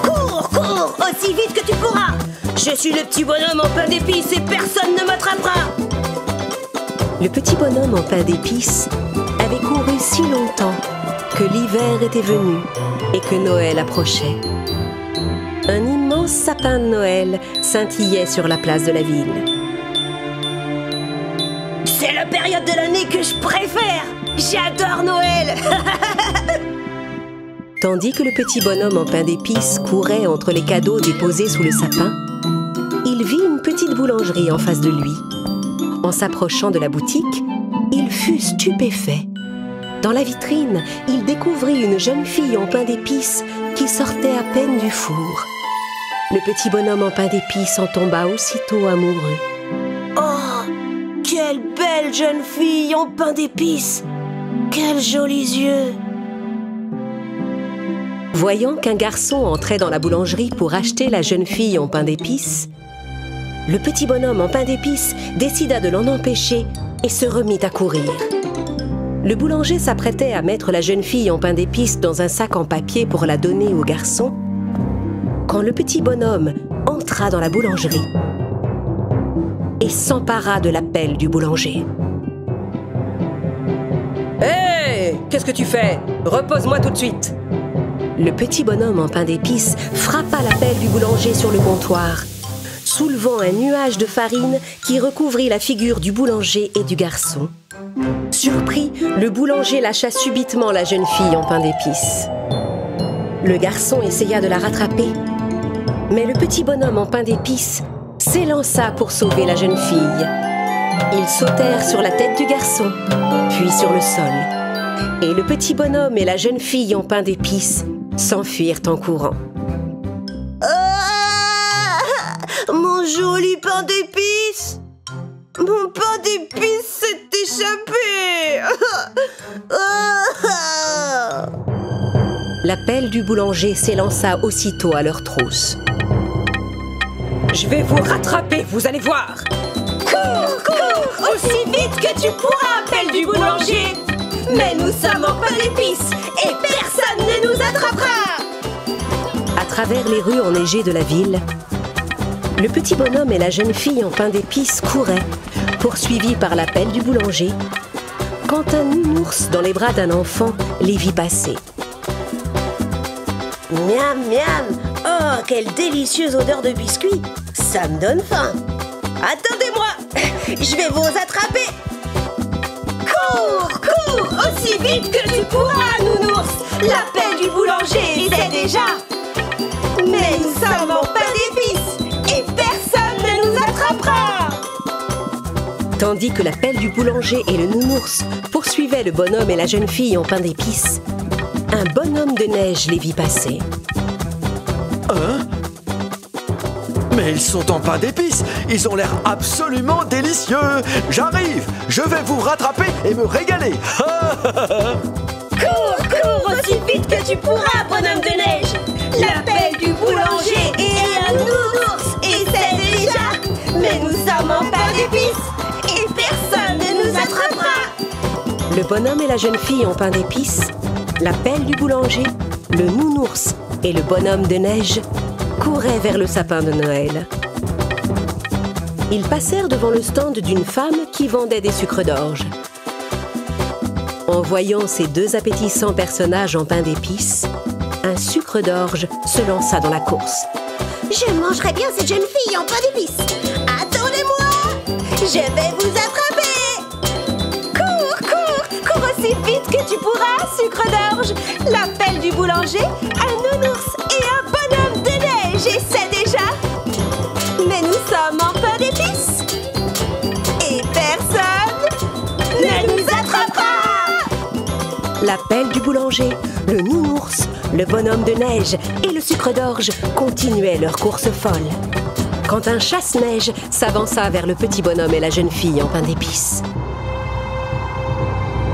Cours, cours, aussi vite que tu pourras. Je suis le petit bonhomme en pain d'épices et personne ne m'attrapera. Le petit bonhomme en pain d'épices avait couru si longtemps que l'hiver était venu et que Noël approchait. Un immense sapin de Noël scintillait sur la place de la ville. C'est la période de l'année que je préfère. J'adore Noël. Tandis que le petit bonhomme en pain d'épices courait entre les cadeaux déposés sous le sapin, il vit une petite boulangerie en face de lui. En s'approchant de la boutique, il fut stupéfait. Dans la vitrine, il découvrit une jeune fille en pain d'épices qui sortait à peine du four. Le petit bonhomme en pain d'épices en tomba aussitôt amoureux. Oh, quelle belle jeune fille en pain d'épices. Quels jolis yeux. Voyant qu'un garçon entrait dans la boulangerie pour acheter la jeune fille en pain d'épices, le petit bonhomme en pain d'épices décida de l'en empêcher et se remit à courir. Le boulanger s'apprêtait à mettre la jeune fille en pain d'épices dans un sac en papier pour la donner au garçon, quand le petit bonhomme entra dans la boulangerie et s'empara de la pelle du boulanger. « Hé, qu'est-ce que tu fais? Repose-moi tout de suite !» Le petit bonhomme en pain d'épices frappa la pelle du boulanger sur le comptoir, soulevant un nuage de farine qui recouvrit la figure du boulanger et du garçon. Surpris, le boulanger lâcha subitement la jeune fille en pain d'épices. Le garçon essaya de la rattraper, mais le petit bonhomme en pain d'épices s'élança pour sauver la jeune fille. Ils sautèrent sur la tête du garçon, puis sur le sol. Et le petit bonhomme et la jeune fille en pain d'épices s'enfuirent en courant. Mon joli pain d'épices! Mon pain d'épices s'est échappé! La pelle du boulanger s'élança aussitôt à leur trousse. « Je vais vous rattraper, vous allez voir !» Cours, cours, aussi vite que tu pourras, pelle du boulanger! Mais nous sommes en pain d'épices et personne ne nous attrapera! À travers les rues enneigées de la ville, le petit bonhomme et la jeune fille en pain d'épices couraient, poursuivis par la pelle du boulanger, quand un nounours dans les bras d'un enfant les vit passer. Miam, miam! Oh, quelle délicieuse odeur de biscuit! Ça me donne faim! Attendez-moi! Je vais vous attraper! Cours, cours! Aussi vite que tu pourras, nounours! La pelle du boulanger essaie déjà! Mais nous sommes en pain d'épices et personne ne nous attrapera! Tandis que la pelle du boulanger et le nounours poursuivaient le bonhomme et la jeune fille en pain d'épices, un bonhomme de neige les vit passer. Hein? Mais ils sont en pain d'épices. Ils ont l'air absolument délicieux. J'arrive. Je vais vous rattraper et me régaler. Cours, cours aussi vite que tu pourras, bonhomme de neige. La pelle du boulanger et un nounours essaient déjà. Mais nous sommes en pain d'épices et personne ne nous attrapera. Le bonhomme et la jeune fille en pain d'épices, la pelle du boulanger, le nounours et le bonhomme de neige couraient vers le sapin de Noël. Ils passèrent devant le stand d'une femme qui vendait des sucres d'orge. En voyant ces deux appétissants personnages en pain d'épices, un sucre d'orge se lança dans la course. Je mangerai bien cette jeune fille en pain d'épices. Attendez-moi, je vais vous attraper. Cours, cours, cours aussi vite que tu pourras, sucre d'orge. La pelle du boulanger, un nounours et un bonhomme de neige essaient déjà. Mais nous sommes en pain d'épices et personne ne nous attrapera. La pelle du boulanger, le nounours, le bonhomme de neige et le sucre d'orge continuaient leur course folle, quand un chasse-neige s'avança vers le petit bonhomme et la jeune fille en pain d'épices.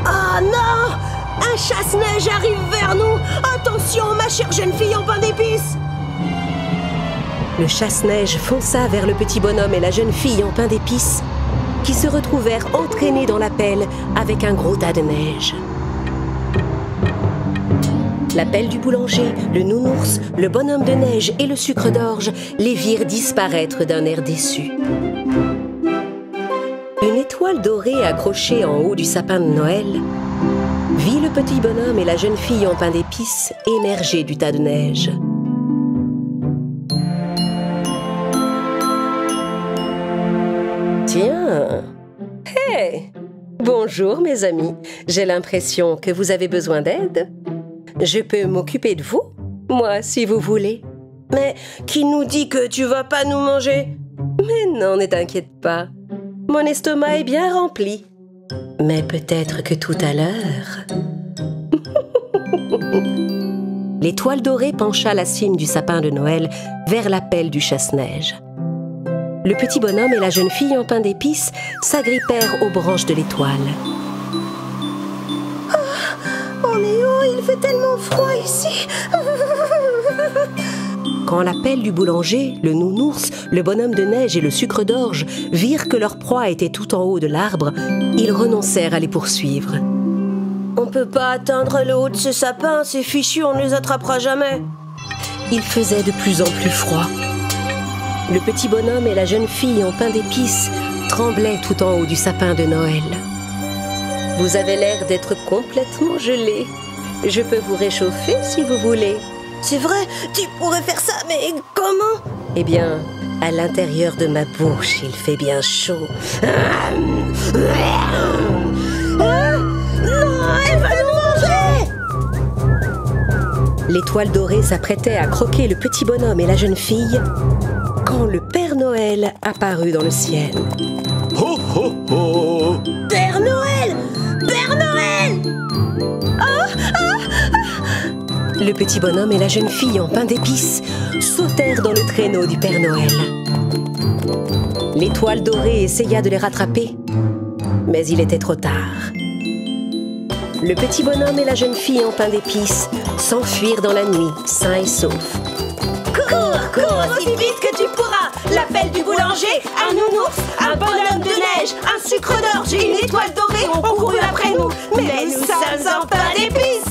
Oh non! Un chasse-neige arrive vers nous! Attention, ma chère jeune fille en pain d'épices! Le chasse-neige fonça vers le petit bonhomme et la jeune fille en pain d'épices, qui se retrouvèrent entraînés dans la pelle avec un gros tas de neige. La pelle du boulanger, le nounours, le bonhomme de neige et le sucre d'orge les virent disparaître d'un air déçu. Une étoile dorée accrochée en haut du sapin de Noël vit le petit bonhomme et la jeune fille en pain d'épices émerger du tas de neige. Tiens! Hey! Bonjour mes amis, j'ai l'impression que vous avez besoin d'aide. Je peux m'occuper de vous, moi si vous voulez. Mais qui nous dit que tu vas pas nous manger? Mais non, ne t'inquiète pas. Mon estomac est bien rempli. Mais peut-être que tout à l'heure... L'étoile dorée pencha la cime du sapin de Noël vers la pelle du chasse-neige. Le petit bonhomme et la jeune fille en pain d'épices s'agrippèrent aux branches de l'étoile. Oh, on est haut, il fait tellement froid ici. Quand la pelle du boulanger, le nounours, le bonhomme de neige et le sucre d'orge virent que leur proie était tout en haut de l'arbre, ils renoncèrent à les poursuivre. On peut pas atteindre le haut de ce sapin, c'est fichu, on ne les attrapera jamais. Il faisait de plus en plus froid. Le petit bonhomme et la jeune fille en pain d'épices tremblaient tout en haut du sapin de Noël. Vous avez l'air d'être complètement gelé. Je peux vous réchauffer si vous voulez. C'est vrai, tu pourrais faire ça, mais comment? Eh bien, à l'intérieur de ma bouche, il fait bien chaud. Non, elle va nous manger! L'étoile dorée s'apprêtait à croquer le petit bonhomme et la jeune fille quand le Père Noël apparut dans le ciel. Ho, ho, ho! Père Noël! Père Noël! Le petit bonhomme et la jeune fille en pain d'épices sautèrent dans le traîneau du Père Noël. L'étoile dorée essaya de les rattraper, mais il était trop tard. Le petit bonhomme et la jeune fille en pain d'épices s'enfuirent dans la nuit, sains et saufs. Cours, cours aussi vite que tu pourras! La pelle du boulanger, un nounours, un bonhomme de neige, un sucre d'orge et une étoile dorée ont couru après nous. Mais nous sommes en pain d'épices!